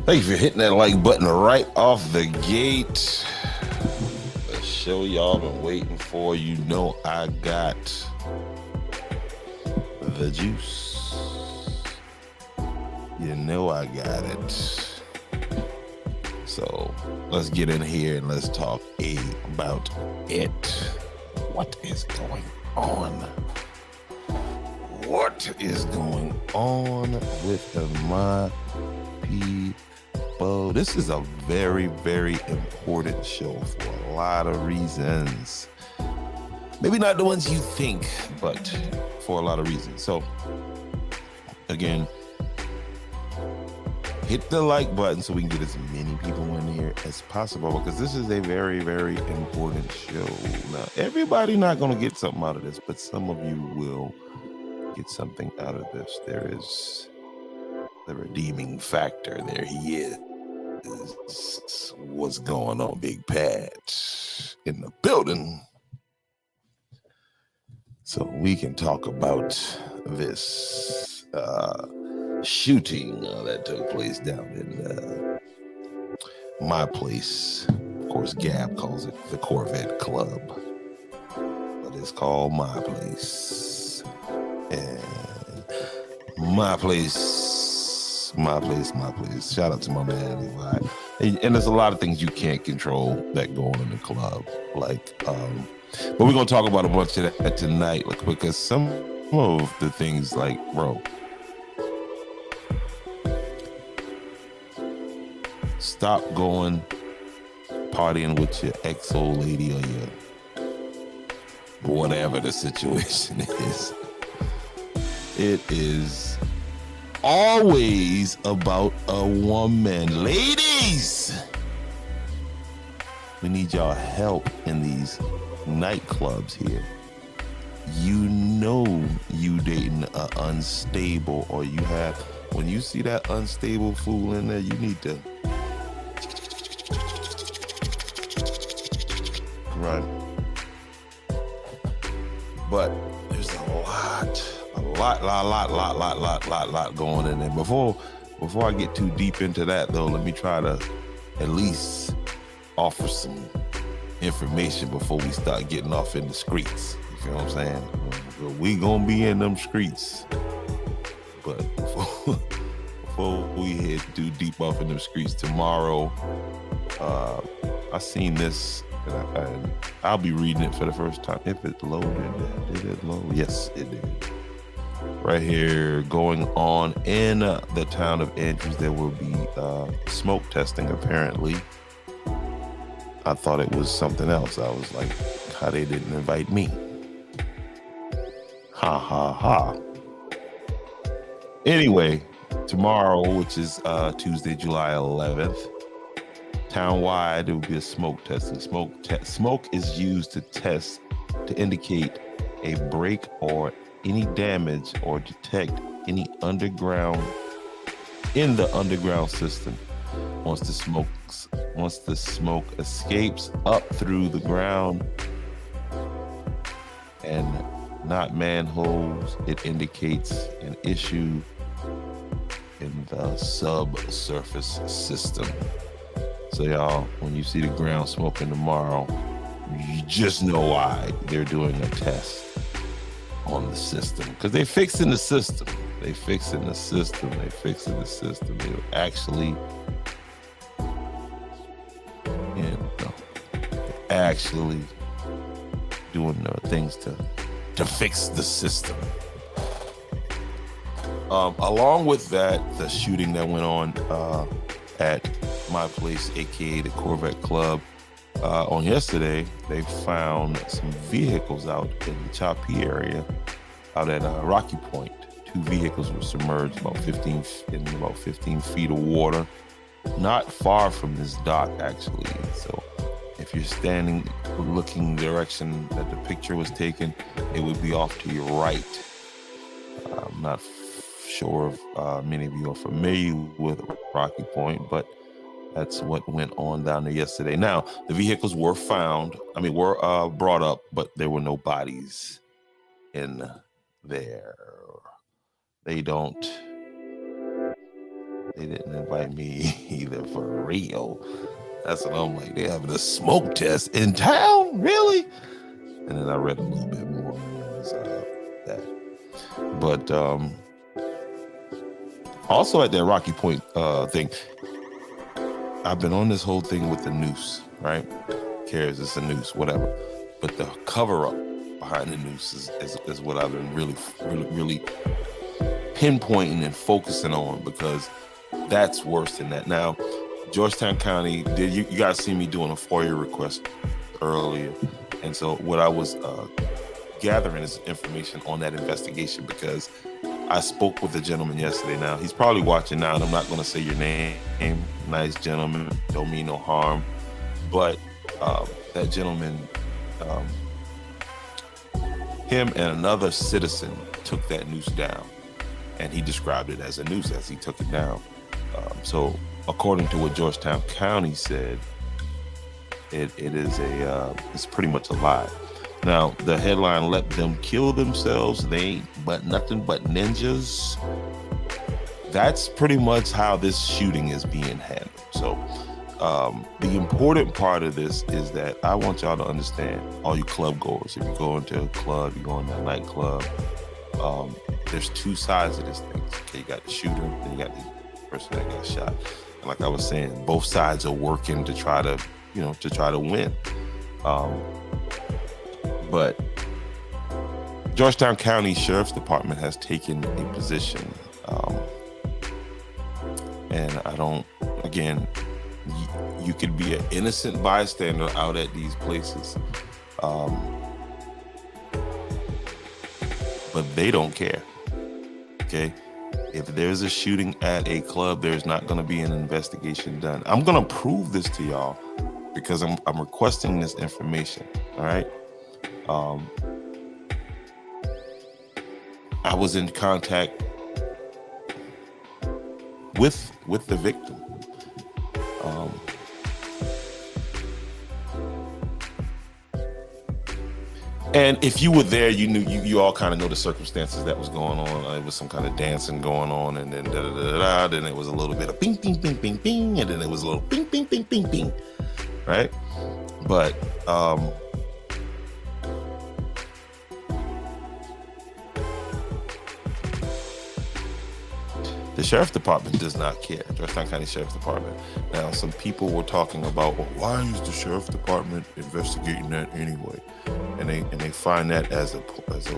Thank you for hitting that like button right off the gate. The show y'all been waiting for. You know I got the juice. You know I got it. So let's get in here and let's talk about it. What is going on? What is going on with my people? This is a very, very important show for a lot of reasons. Maybe not the ones you think, but for a lot of reasons. So, again, hit the like button so we can get as many people in here as possible, because this is a very, very important show. Now, everybody not going to get something out of this, but some of you will get something out of this. There is the redeeming factor. There he is. What's going on, Big Pat in the building? So we can talk about this shooting that took place down in my place. Of course, Gab calls it the Corvette Club, but it's called my place. And my place. Shout out to my man Levi. And there's a lot of things you can't control that go on in the club, but we're gonna talk about a bunch of that tonight, because some of the things, bro, stop going partying with your ex old lady or your whatever the situation is. It is always about a woman. Ladies, we need y'all help in these nightclubs here. You know you dating an unstable, or you have, when you see that unstable fool in there, you need to run. But there's a lot going in there. Before I get too deep into that, though, let me try to at least offer some information before we start getting off in the streets. You feel what I'm saying? We gonna be in them streets, but before we head too deep off in them streets, tomorrow, I seen this, and I'll be reading it for the first time. If it loaded, did it load? Yes, it did. Right here, going on in the town of Andrews, there will be smoke testing, apparently. I thought it was something else. I was like, how they didn't invite me? Ha ha ha. Anyway, tomorrow, which is Tuesday, July 11th, townwide, there will be a smoke testing. Smoke is used to indicate a break or any damage, or detect any in the underground system. Once the smoke escapes up through the ground and not manholes, it indicates an issue in the subsurface system. So y'all, when you see the ground smoking tomorrow, you just know why they're doing a test on the system, because they're fixing the system. They're actually, doing things to fix the system. Along with that, the shooting that went on at my place, aka the Corvette Club, on yesterday, they found some vehicles out in the Chapee area, out at Rocky Point. 2 vehicles were submerged in about 15 feet of water, not far from this dock, actually. So if you're standing looking the direction that the picture was taken, it would be off to your right. I'm not sure if many of you are familiar with Rocky Point, but that's what went on down there yesterday. Now, the vehicles were brought up, but there were no bodies in there. They don't They didn't invite me either for real. That's what I'm like. They're having a smoke test in town, really? And then I read a little bit more. And it was that. But also at that Rocky Point thing, I've been on this whole thing with the noose, right? Cares, it's a noose, whatever. But the cover up behind the noose is what I've been really pinpointing and focusing on, because that's worse than that. Now, Georgetown County, you guys see me doing a FOIA request earlier. And so what I was gathering is information on that investigation, because I spoke with a gentleman yesterday. Now, he's probably watching now, and I'm not going to say your name. Nice gentleman, don't mean no harm. But that gentleman, him and another citizen took that noose down, and he described it as a noose as he took it down. So according to what Georgetown County said, it's pretty much a lie. Now, the headline, "Let them kill themselves, they ain't but nothing but ninjas." That's pretty much how this shooting is being handled. So the important part of this is that I want y'all to understand, all you club goers, if you go into a club, you go into a nightclub, there's two sides of this thing. Okay, you got the shooter, and you got the person that got shot. And like I was saying, both sides are working to try to win. But Georgetown County Sheriff's Department has taken a position, and I don't, again, you could be an innocent bystander out at these places, but they don't care, okay? If there's a shooting at a club, there's not going to be an investigation done. I'm going to prove this to y'all because I'm requesting this information, all right? I was in contact with the victim. And if you were there, you all kind of know the circumstances that was going on. It was some kind of dancing going on, and then then it was a little bit of ping, ping, ping, ping, ping, and then it was a little ping, ping, ping, ping, ping, right? But the Sheriff's Department does not care. Georgetown County Sheriff's Department. Now, some people were talking about, well, why is the Sheriff's Department investigating that anyway? And they find that as a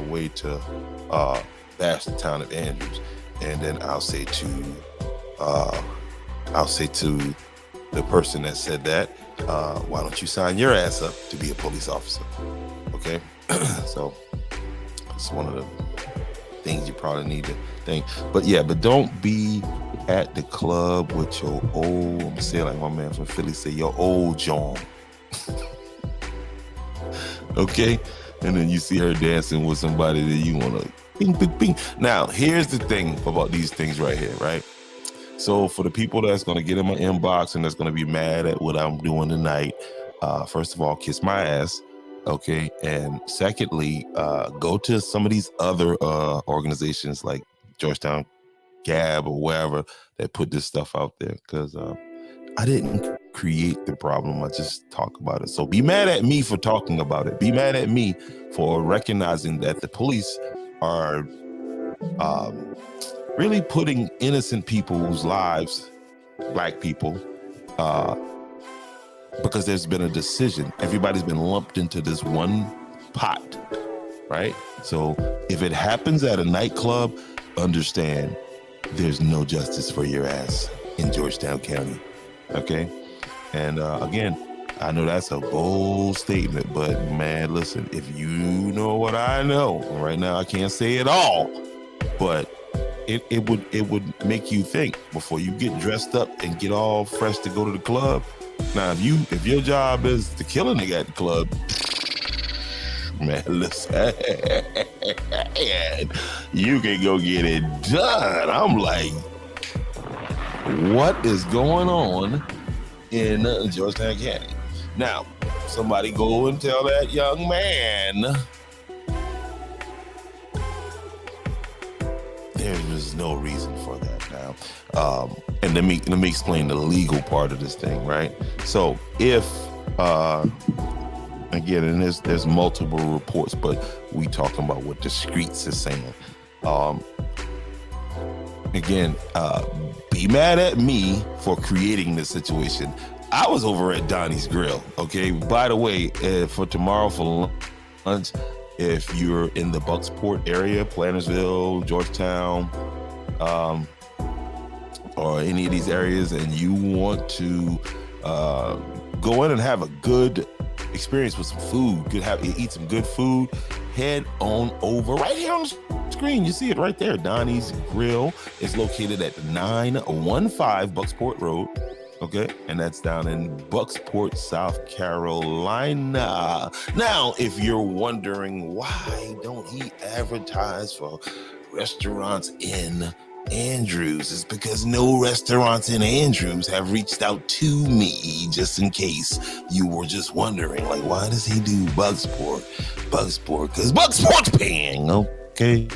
way to bash the town of Andrews. And then I'll say to the person that said that, why don't you sign your ass up to be a police officer? Okay, so it's one of the things you probably need to think. But don't be at the club with your old, I'm saying like my man from Philly say, your old John. Okay, and then you see her dancing with somebody that you want to bing, bing, bing. Now, here's the thing about these things right here, right? So for the people that's going to get in my inbox and that's going to be mad at what I'm doing tonight, first of all, kiss my ass. Okay, and secondly, go to some of these other organizations like Georgetown Gab or wherever that put this stuff out there, because I didn't create the problem. I just talk about it. So be mad at me for talking about it. Be mad at me for recognizing that the police are really putting innocent people's lives, black people, because there's been a decision. Everybody's been lumped into this one pot, right? So if it happens at a nightclub, understand there's no justice for your ass in Georgetown County, okay? And again, I know that's a bold statement, but man, listen, if you know what I know, right now I can't say it all, but it would make you think before you get dressed up and get all fresh to go to the club. Now, if your job is to kill a nigga at the club, man, listen, you can go get it done. I'm like, what is going on in Georgetown County? Now, somebody go and tell that young man there was no reason for that. Now, Now, and let me explain the legal part of this thing, right? So if again, and there's multiple reports, but we talking about what the streets is saying. Again, be mad at me for creating this situation. I was over at Donnie's Grill. Okay. By the way, for tomorrow for lunch, if you're in the Bucksport area, Plantersville, Georgetown, or any of these areas, and you want to go in and have a good experience with some food, eat some good food, head on over right here on the screen. You see it right there. Donnie's Grill is located at 915 Bucksport Road. Okay, and that's down in Bucksport, South Carolina. Now, if you're wondering why don't he advertise for restaurants in Andrews, it's because no restaurants in Andrews have reached out to me, just in case you were just wondering, like, why does he do Bucksport, because Bucksport's paying, okay?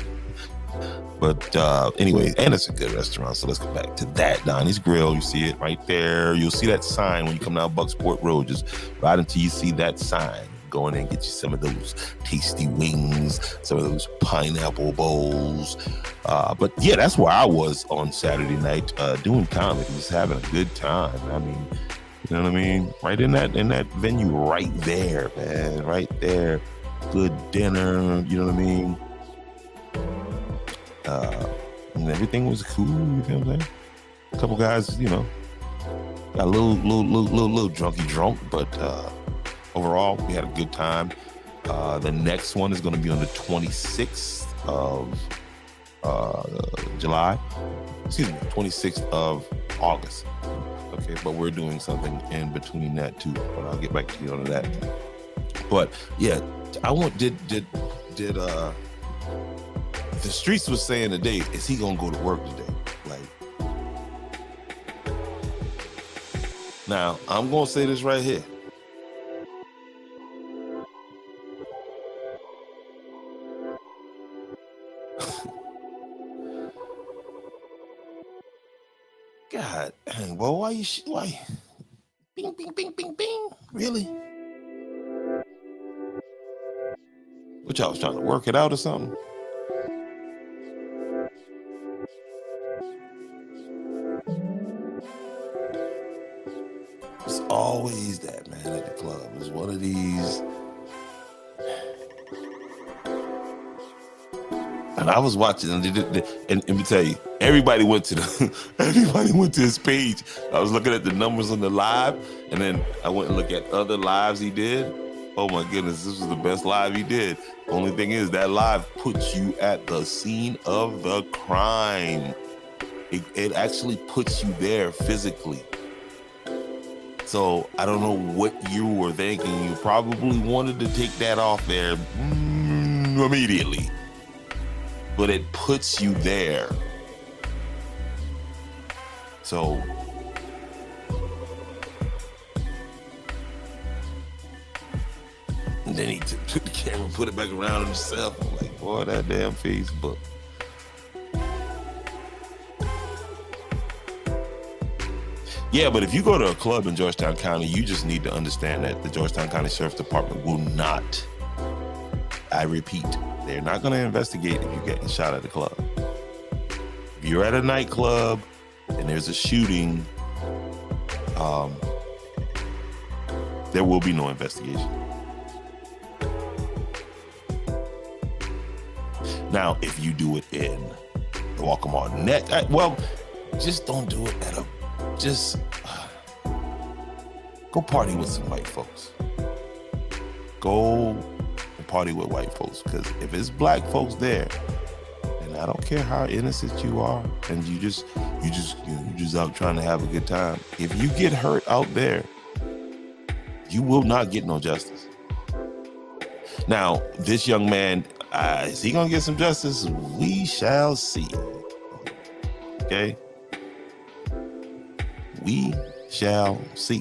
But anyway, and it's a good restaurant, so let's go back to that. Donnie's Grill, you see it right there. You'll see that sign when you come down Bucksport Road. Just right until you see that sign. Go in and get you some of those tasty wings, some of those pineapple bowls. But yeah, that's where I was on Saturday night, doing comedy, just having a good time. I mean, you know what I mean? Right in that venue right there, man, right there. Good dinner, you know what I mean? And everything was cool, you feel what I'm saying? A couple guys, you know, got a little drunky drunk, but overall, we had a good time. The next one is going to be on the 26th of July. Excuse me, 26th of August. Okay, but we're doing something in between that too. But I'll get back to you on that. But yeah, the streets was saying today, is he gonna go to work today? Like, now I'm gonna say this right here. God dang, well, why? Bing, bing, bing, bing, bing. Really? What, y'all was trying to work it out or something? It's always that, man, at the club. It's one of these. And I was watching, and let me tell you, everybody went to his page. I was looking at the numbers on the live, and then I went and looked at other lives he did. Oh my goodness, this was the best live he did. Only thing is, that live puts you at the scene of the crime. It actually puts you there physically. So I don't know what you were thinking. You probably wanted to take that off there immediately. But it puts you there. So and then he took the camera, put it back around himself. I'm like, boy, that damn Facebook. Yeah, but if you go to a club in Georgetown County, you just need to understand that the Georgetown County Sheriff's Department will not, I repeat, they're not going to investigate if you're getting shot at the club. If you're at a nightclub and there's a shooting, there will be no investigation. Now, if you do it in the Waccamaw Neck, well, just don't do it at a, just go party with some white folks. Go and party with white folks, because if it's black folks there, and I don't care how innocent you are, and you just out trying to have a good time. If you get hurt out there, you will not get no justice. Now, this young man, is he gonna get some justice? We shall see. Okay? We shall see.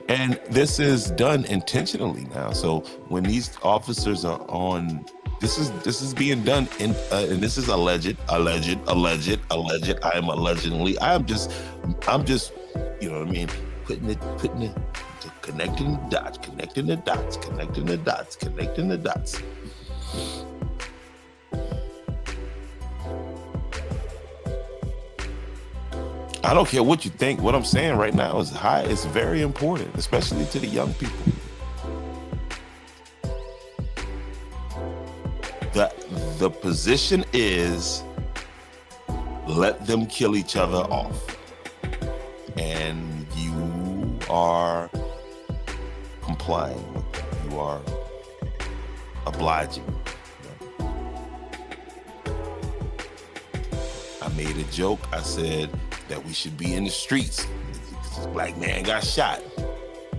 And this is done intentionally now. So when these officers are on This is being done in and this is alleged. I am allegedly. I'm just you know what I mean, putting it connecting the dots. I don't care what you think. What I'm saying right now is it's very important, especially to the young people. The position is let them kill each other off. And you are complying with them. You are obliging. I made a joke. I said that we should be in the streets. This black man got shot.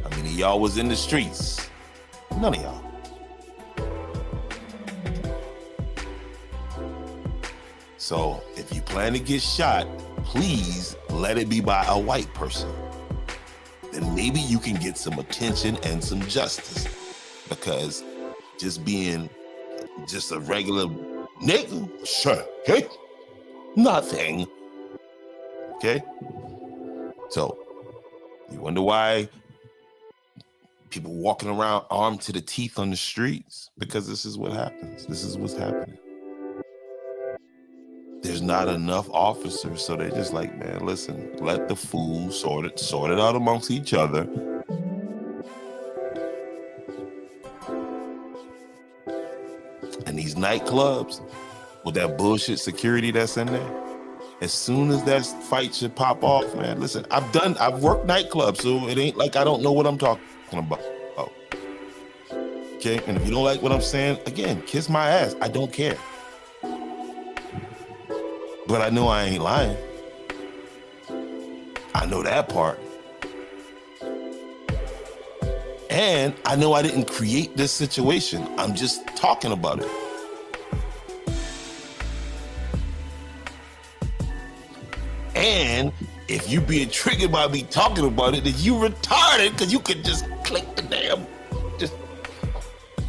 How many of y'all was in the streets? None of y'all. So if you plan to get shot, please let it be by a white person. Then maybe you can get some attention and some justice. Because just being just a regular nigga, sure, okay? Nothing. Okay? So you wonder why people walking around armed to the teeth on the streets? Because this is what happens. This is what's happening. There's not enough officers, so they're just like, man, listen, let the fools sort it out amongst each other. And these nightclubs with that bullshit security that's in there, as soon as that fight should pop off, man, listen, I've worked nightclubs, so it ain't like I don't know what I'm talking about. Okay, and if you don't like what I'm saying, again, kiss my ass. I don't care. But I know I ain't lying. I know that part. And I know I didn't create this situation. I'm just talking about it. And if you being triggered by me talking about it, then you retarded, because you could just click the damn, just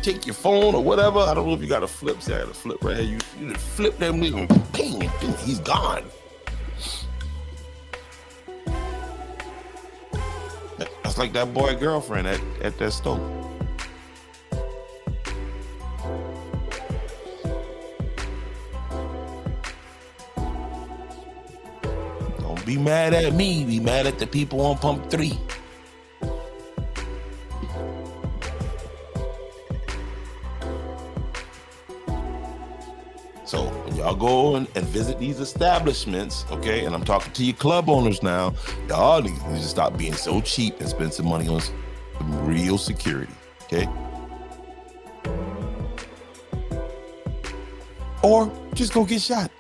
take your phone or whatever. I don't know if you got a flip. See, I got a flip right here. You just flip that nigga and ping, and dude, he's gone. That's like that boy girlfriend at that stove. Don't be mad at me. Be mad at the people on pump 3. So when y'all go and visit these establishments, okay, and I'm talking to your club owners now, y'all need to stop being so cheap and spend some money on some real security, okay? Or just go get shot.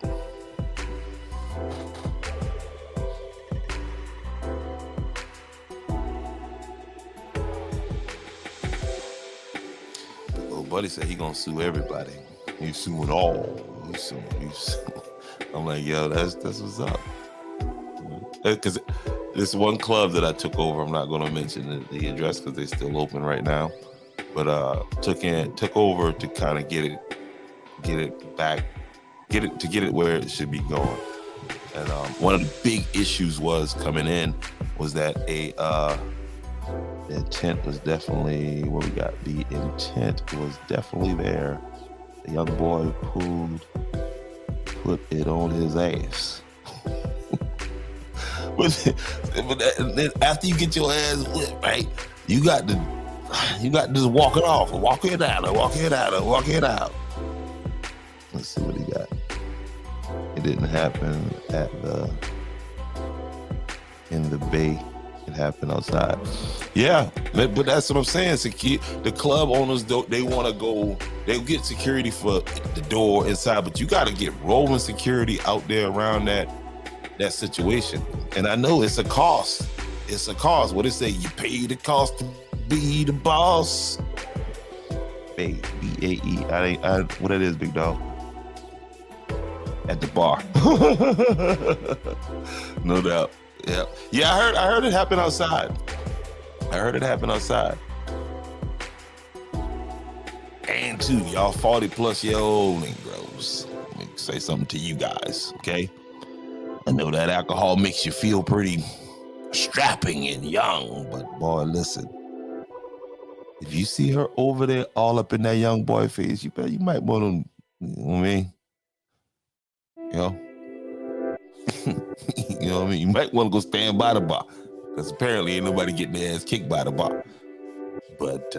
Little buddy said he gonna sue everybody. He's suing all. He's suing. I'm like, yo, that's what's up. Because this one club that I took over, I'm not going to mention the address because they're still open right now, but took over to kind of get it back, get it where it should be going. And one of the big issues was coming in was that the intent was definitely what we got. The intent was definitely there. The young boy put it on his ass. but then after you get your ass whipped, right, you got to just walk it off, walk it out. Let's see what he got. It didn't happen in the Bay. It happened outside. Yeah, but that's what I'm saying. The club owners, they want to go, they'll get security for the door inside, but you got to get rolling security out there around that situation. And I know it's a cost. It's a cost. What they say, you pay the cost to be the boss. B-A-E. What it is, big dog? At the bar. No doubt. Yeah, I heard it happen outside. And too, y'all 40-plus-year-old Negroes. Let me say something to you guys, okay? I know that alcohol makes you feel pretty strapping and young, but boy, listen. If you see her over there all up in that young boy face, you might want to, you know what I mean? You know? You know what I mean? You might want to go stand by the bar, because apparently ain't nobody getting their ass kicked by the bar. But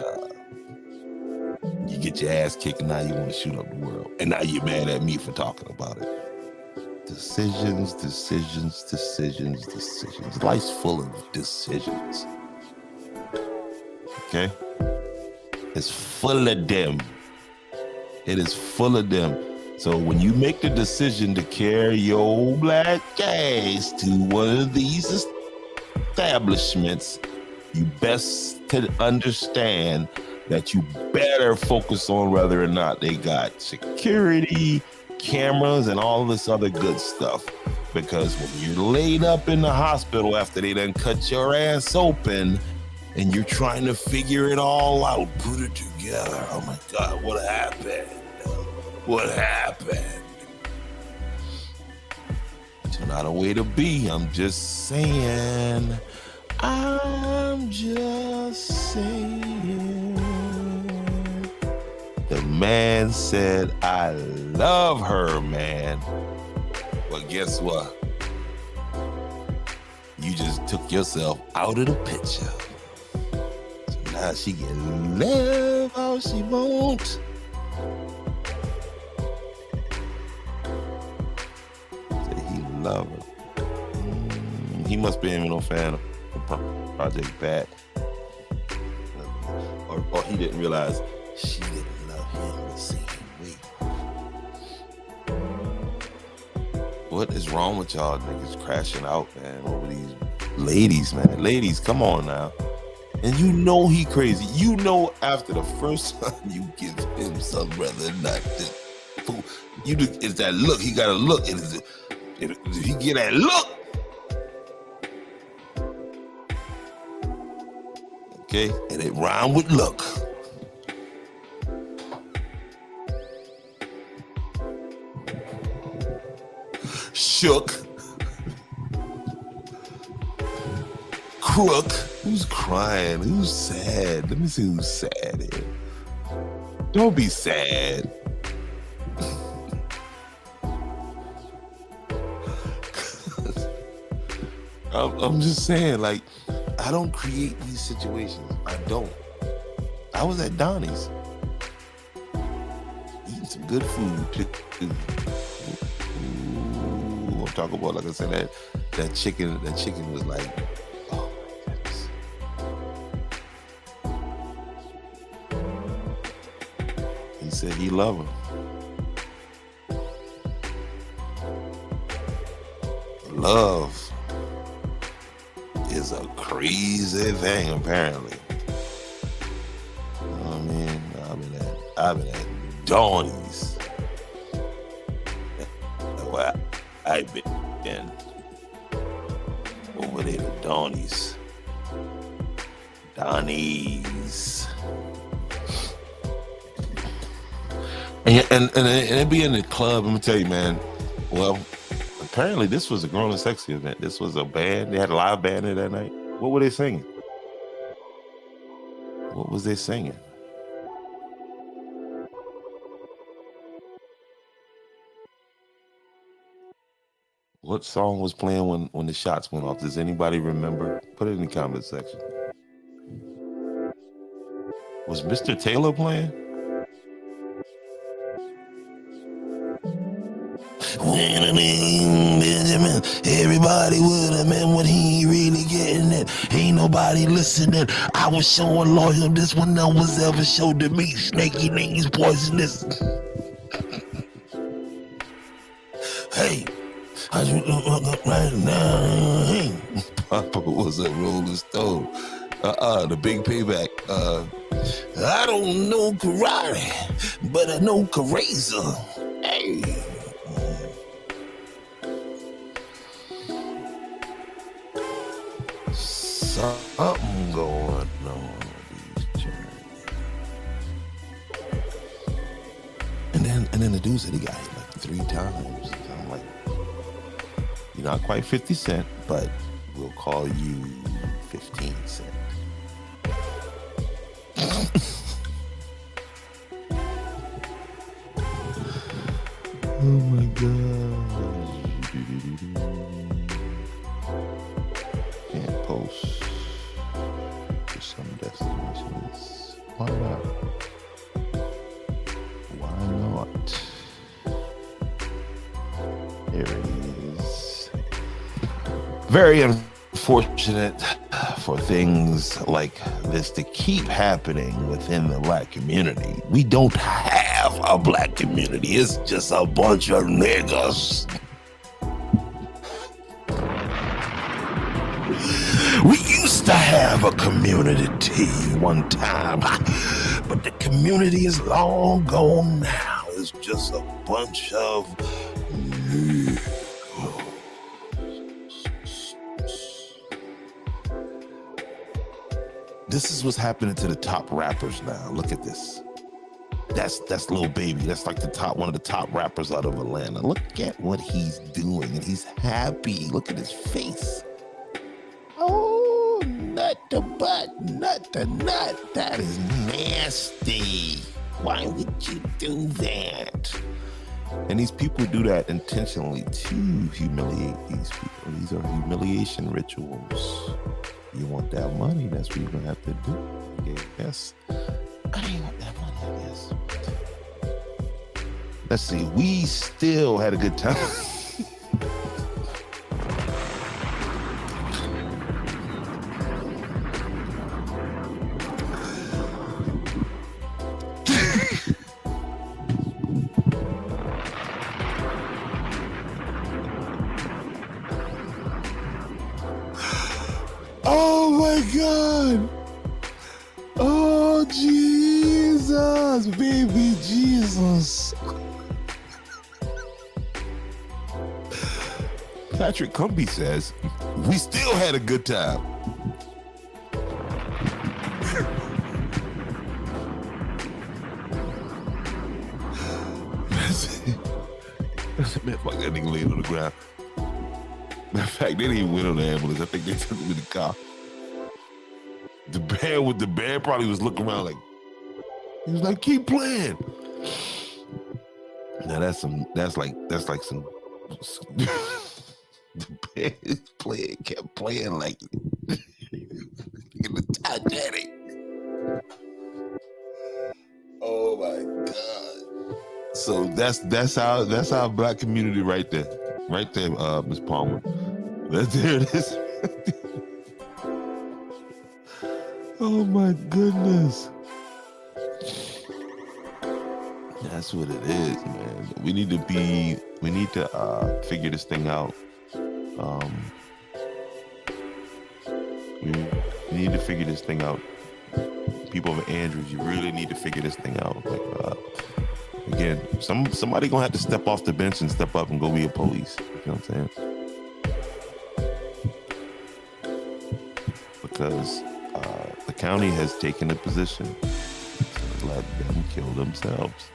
you get your ass kicked and now you want to shoot up the world. And now you're mad at me for talking about it. Decisions. Life's full of decisions. Okay? It's full of them. It is full of them. So when you make the decision to carry your black ass to one of these establishments, you best to understand that you better focus on whether or not they got security, cameras, and all this other good stuff. Because when you're laid up in the hospital after they done cut your ass open and you're trying to figure it all out, put it together. Oh my God, what happened? What happened? It's not a way to be. I'm just saying. I'm just saying. The man said, I love her, man. Well, guess what? You just took yourself out of the picture. So now she can love all she wants. Say he love her. He must be no fan of Project Pat. Or he didn't realize she didn't love him the same way. What is wrong with y'all niggas crashing out, man, over these ladies, man? Ladies, come on now. And you know he crazy. You know after the first time you give him some rather not this fool. It's that look. He got a look. If he get that look, okay, and it rhyme with look. Shook. Crook. Who's crying? Who's sad? Let me see who's sad here. Don't be sad. I'm just saying, like, I don't create these situations. I don't. I was at Donnie's eating some good food. Ooh, I'm talking about, like I said, that chicken was like, oh my goodness. He said he loved her. Love is a crazy thing, apparently. You know what I mean? I've been at Donnie's. Well, I've been over there to Donnie's. And it be in the club, let me tell you, man. Well, apparently this was a Grown and Sexy event. This was a band. They had a live band there that night. What were they singing? What was they singing? What song was playing when the shots went off? Does anybody remember? Put it in the comment section. Was Mr. Taylor playing? Benjamin, everybody would have meant what he ain't really getting it. Ain't nobody listening. I was showing loyal. This one no was ever showed to me. Snaky knees, poisonous. Hey, I should look up right now. Hey, Papa was a Rolling Stone. The Big Payback. I don't know karate, but I know Caraza. Hey. Something going on with these journeys. And then the dude said he got hit like 3 times. So I'm like, you're not quite 50 Cent, but we'll call you 15 Cent. Oh my gosh. Can't post to some destinations. Why not? Why not? There it is. Very unfortunate for things like this to keep happening within the Black community. We don't have a Black community. It's just a bunch of niggas. We used to have a community one time, but the community is long gone now. It's just a bunch of niggas. This is what's happening to the top rappers now. Look at this. That's Lil Baby. That's like one of the top rappers out of Atlanta. Look at what he's doing, and he's happy. Look at his face. Oh, nut to butt, nut to nut. That is nasty. Why would you do that? And these people do that intentionally to humiliate these people. These are humiliation rituals. You want that money, that's what you're gonna have to do. I guess. I ain't want that money, I guess. Let's see, we still had a good time. Oh my God. Oh Jesus, baby Jesus. Patrick Cumbie says, we still had a good time. Man, fuck that nigga laying on the ground. Matter of fact, they didn't even went on the ambulance. I think they took him in the car. The band probably was looking around like, he was like, keep playing. Now that's like some the band kept playing like in the Titanic. Oh my God. So that's our Black community right there. Right there, Ms. Palmer. There it is. Oh my goodness. That's what it is, man. We need to figure this thing out. We need to figure this thing out. People of Andrews, you really need to figure this thing out. Like, again, somebody gonna have to step off the bench and step up and go be a police. You know what I'm saying? Because the county has taken a position to let them kill themselves.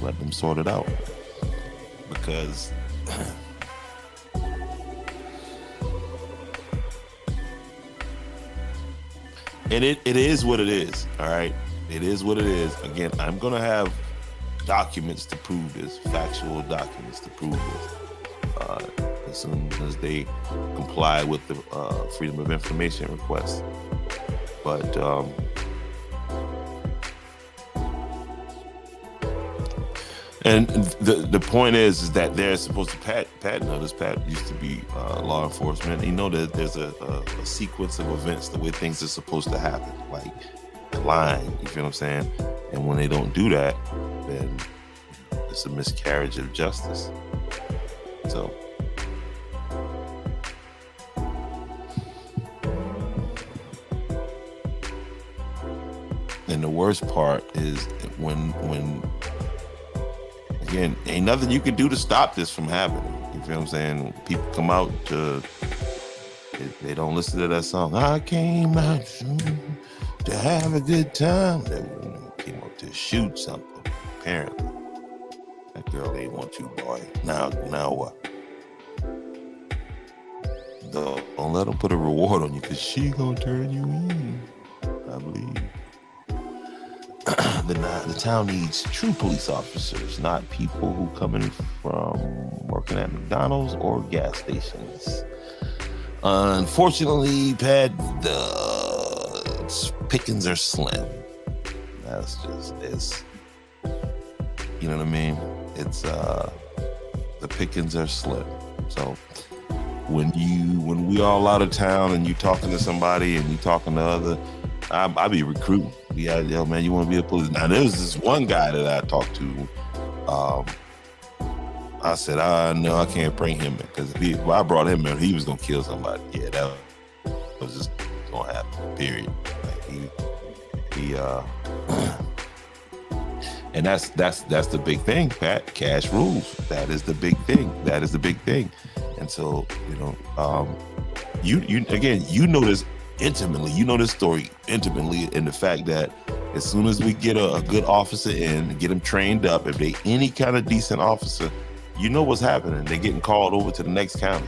Let them sort it out. Because and it is what it is, all right? It is what it is. Again, I'm going to have documents to prove this, factual documents to prove this. As soon as they comply with the Freedom of Information request. But and the point is that they're supposed to Pat used to be law enforcement. You know that there's a sequence of events, the way things are supposed to happen, like the line. You feel what I'm saying? And when they don't do that, then it's a miscarriage of justice. So. And the worst part is when again, ain't nothing you can do to stop this from happening. You feel what I'm saying? People come out they don't listen to that song. I came out to have a good time. They came out to shoot something. apparently. That girl ain't want you, boy. Now what? Don't let them put a reward on you, because she gonna turn you in, I believe. The town needs true police officers, not people who come in from working at McDonald's or gas stations. Unfortunately, Pat, the pickings are slim. That's just, it's, you know what I mean? It's, the pickings are slim. So when we all out of town and you talking to somebody and you talking to other, I be recruiting. Yeah, yo, man, you want to be a police? Now, there was this one guy that I talked to. I said, no, I can't bring him in, because if I brought him in, he was gonna kill somebody. Yeah, that was just gonna happen. Period. Like he and that's the big thing, Pat. Cash rules. That is the big thing. And so, you again, you know this intimately. You know this story intimately in the fact that as soon as we get a good officer in and get them trained up, if they any kind of decent officer, you know what's happening. They're getting called over to the next county.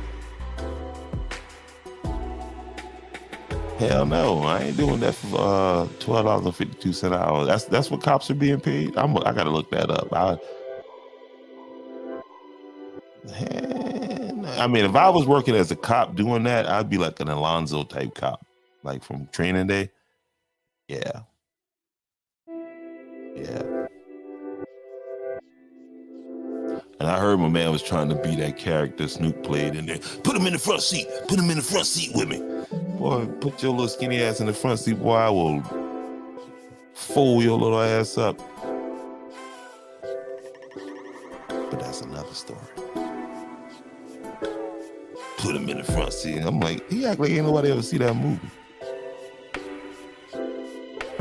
Hell no, I ain't doing that for $12.52 an hour. That's what cops are being paid. I gotta look that up. I mean, if I was working as a cop doing that, I'd be like an Alonzo type cop, like from Training Day. Yeah. And I heard my man was trying to be that character Snoop played in there. Put him in the front seat with me. Boy, put your little skinny ass in the front seat, boy, I will fold your little ass up. But that's another story. Put him in the front seat. I'm like, he act like ain't nobody ever see that movie.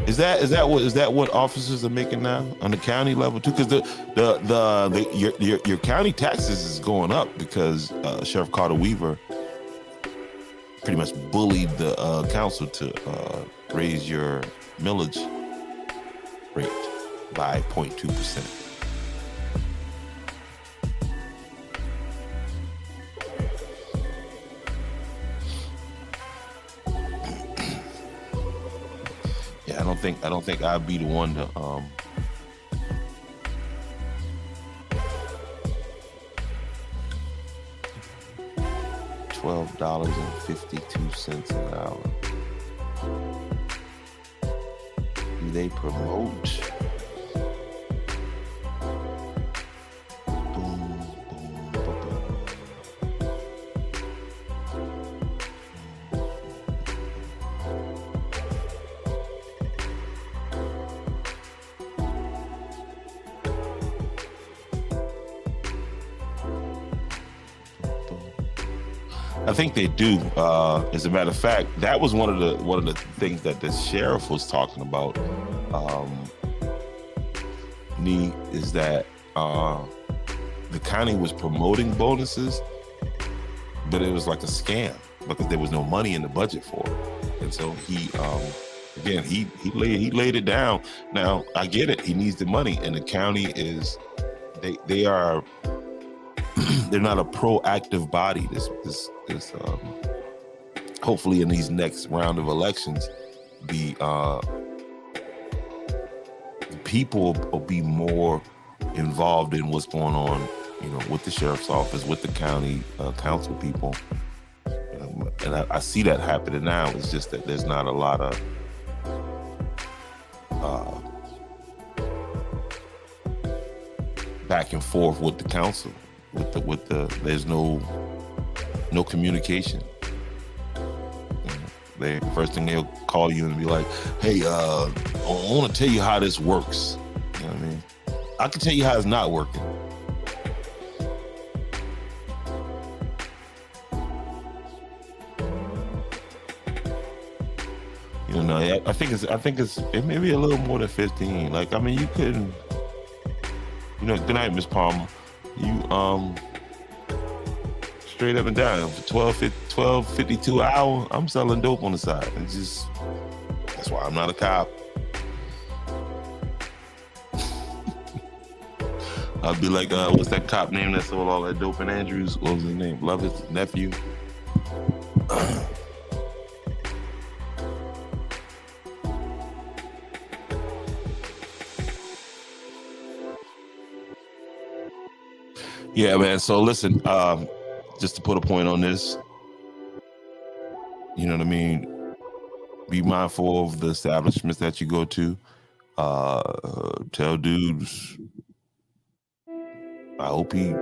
Is that what officers are making now on the county level too? Because your county taxes is going up because Sheriff Carter Weaver pretty much bullied the council to raise your millage rate by 0.2%. I don't think I'd be the one to $12.52 an hour. Do they promote? I think they do. As a matter of fact, that was one of the things that the sheriff was talking about. Is that the county was promoting bonuses, but it was like a scam because there was no money in the budget for it. And so he laid it down. Now I get it. He needs the money, and the county is they are. They're not a proactive body. This hopefully in these next round of elections, the people will be more involved in what's going on, with the sheriff's office, with the county council people, and I see that happening now. It's just that there's not a lot of back and forth with the council. There's no communication. The first thing they'll call you and be like, "Hey, I want to tell you how this works." You know what I mean? I can tell you how it's not working. I think it may be a little more than 15. Like, I mean, you couldn't. Good night, Miss Palmer. You straight up and down for $12.52 an hour. I'm selling dope on the side. That's why I'm not a cop. I'd be like, what's that cop name that sold all that dope in Andrews? What was his name? Lovett's nephew. Yeah, man. So listen, just to put a point on this, you know what I mean? Be mindful of the establishments that you go to. Tell dudes, I hope he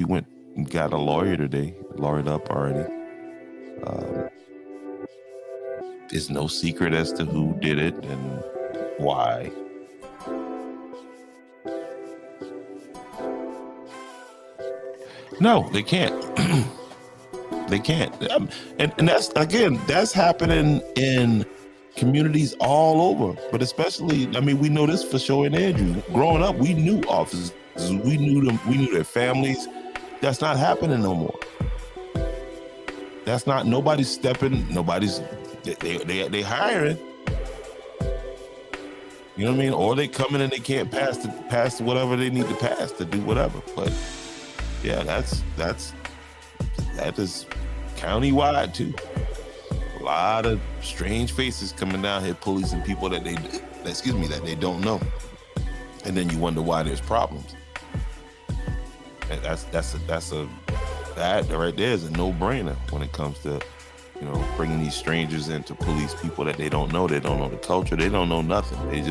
went and got a lawyer today, lawyered up already. There's no secret as to who did it and why. No, they can't. They can't. And that's happening in communities all over, but especially, I mean, we know this for sure in Andrews. Growing up, we knew officers, we knew them, we knew their families. That's not happening no more. That's not, nobody's stepping, they hiring. You know what I mean? Or they come in and they can't pass whatever they need to pass to do whatever. But yeah, that is county-wide too. A lot of strange faces coming down here policing people that they don't know. And then you wonder why there's problems. And that right there is a no-brainer when it comes to, you know, bringing these strangers in to police people that they don't know. They don't know the culture. They don't know nothing. They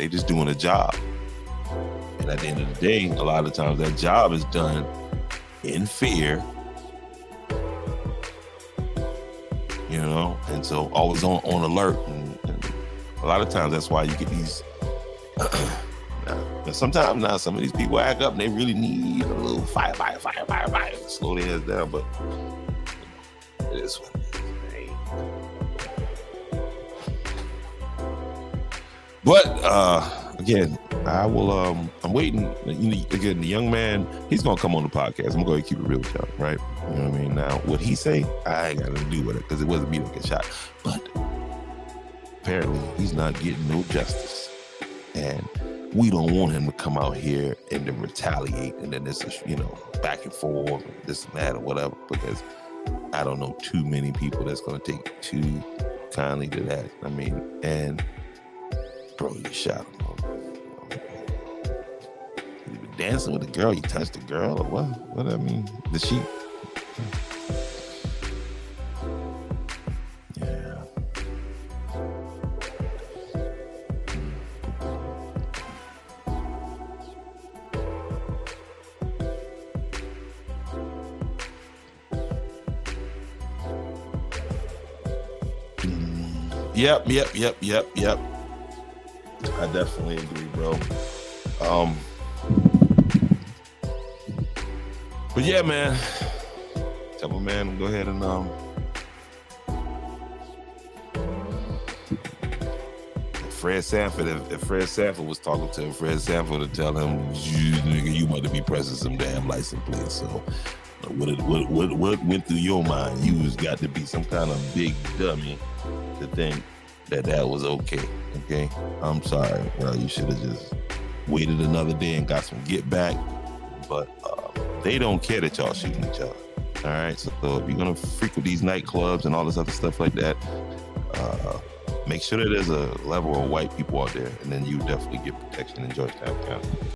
just doing a job. And at the end of the day, a lot of times that job is done in fear, you know, and so always on alert. And a lot of times that's why you get these. Sometimes now some of these people act up and they really need a little fire to slow their heads down, but it is what it is. But again, I will. I'm waiting. Again, the young man, he's gonna come on the podcast. I'm going to keep it real with y'all, right? You know what I mean? Now, what he say, I ain't got nothing to do with it because it wasn't me that get shot. But apparently, he's not getting no justice, and we don't want him to come out here and then retaliate, and then this is, you know, back and forth, and this and that or whatever. Because I don't know too many people that's gonna take too kindly to that. I mean, and bro, you shot him. You been dancing with a girl, you touched a girl, or what? What I mean, did she? Yeah. Yep. I definitely agree, bro. But yeah, man. Tell my man, go ahead and Fred Sanford. If Fred Sanford was talking to him, Fred Sanford would tell him, you might be pressing some damn license plates. So what went through your mind? You was got to be some kind of big dummy to think that was okay. I'm sorry, bro. You should have just waited another day and got some get back. But they don't care that y'all shooting each other. All right. So if you're gonna frequent these nightclubs and all this other stuff like that, make sure that there's a level of white people out there, and then you definitely get protection in Georgetown County.